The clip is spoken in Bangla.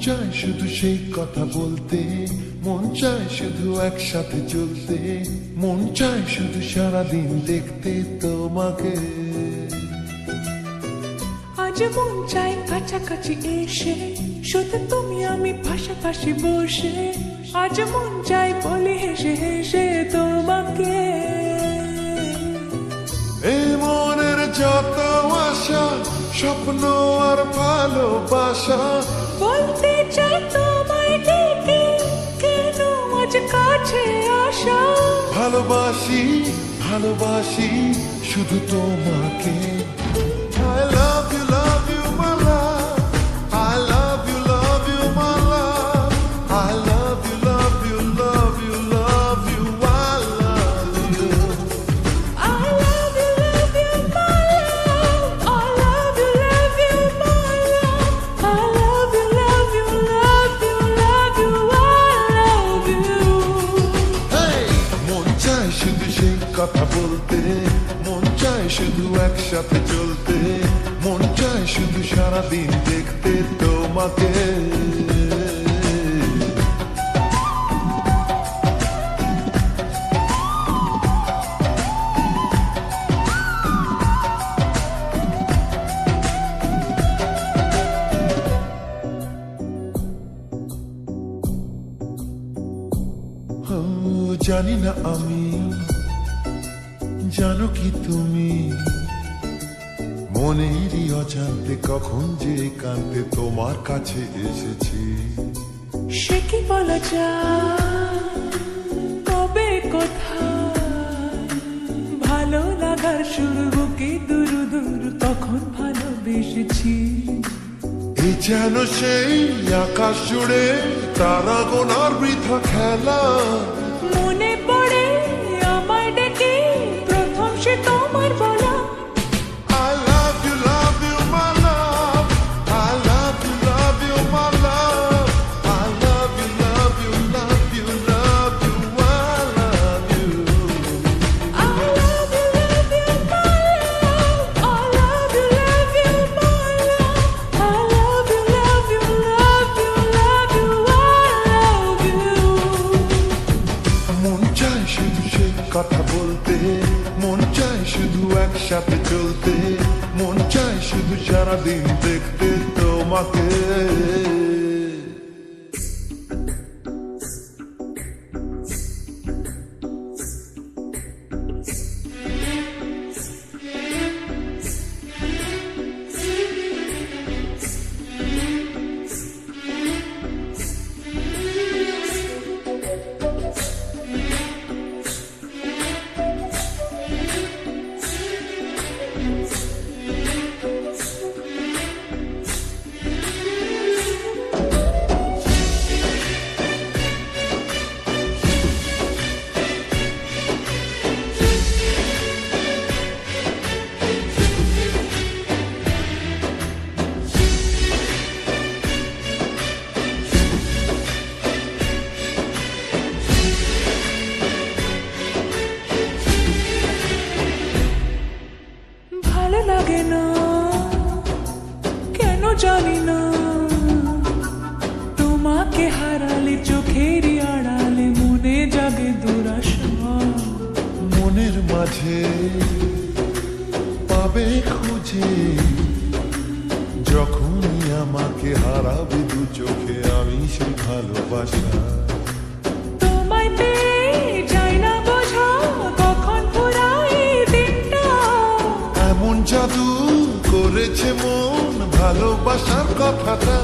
চায় শুধু সেই কথা বলতে, মন চায় শুধু একসাথে চলতে, মন চায় শুধু সারাদিন দেখতে তোমাকে। আজ মন চাই কাছাকাছি এসে, শুধু তুমি আমি পাশাপাশি বসে। আজ মন চাই বলি হেসে হেসে তোমাকে। এই মনের যত আশা, স্বপ্ন আর ভালোবাসা, বলতে চাই তোমায় ডেকে, কেন আজ কাছে আসা। ভালোবাসি ভালোবাসি শুধু তোমাকে। I love you, my love. I love you, my love. I love you, love you, love you, love you. I love you. I love you, my love. I love you, my love. I love you, love you, love you, love you. I love you. Hey! মন চায় শুধু সেই কথা বলতে, মন চায় শুধু একসাথে চলতে, মন চায় শুধু সারাদিন দেখতে তোমাকে। ও জানি না আমি, জানো কি তুমি, মনেরই অজান্তে কখন যে কান্তে তোমার কাছে এসেছি। সে কি বলা যায়, তবে কোথায় ভালো লাগার শুরু, বুকে দূর দূর তখন ভালোবেসেছি। এই যেন সেই আকাশ জুড়ে তারা গোনার বৃথা খেলা। মনে পড়ে আমায় ডেকে প্রথম সে তোমার বলা। I love you, my love. I love you, my love. I love you, love you, love you, love you. I love you. I love you, my love. I love you, my love. I love you, love you, love you, love you. I love you. মন চায় শুধু সেই কথা বলতে, মন চায় শুধু একসাথে চলতে, মন চায় শুধু সারাদিন দেখতে তোমাকে। ভালো লাগে না কেন জানি না, তোমাকে হারালে চোখেরই আড়ালে মনে জাগে দুরাশা। মনের মাঝে পাবে খুঁজে, যখনই আমাকে হারাবে দু চোখে আমি সেই ভালোবাসা। তোমায় পেয়ে যাই না বোঝা, কখন ফুরায় দিনটা। এমন জাদু করেছে মন ভালোবাসার কথাটা।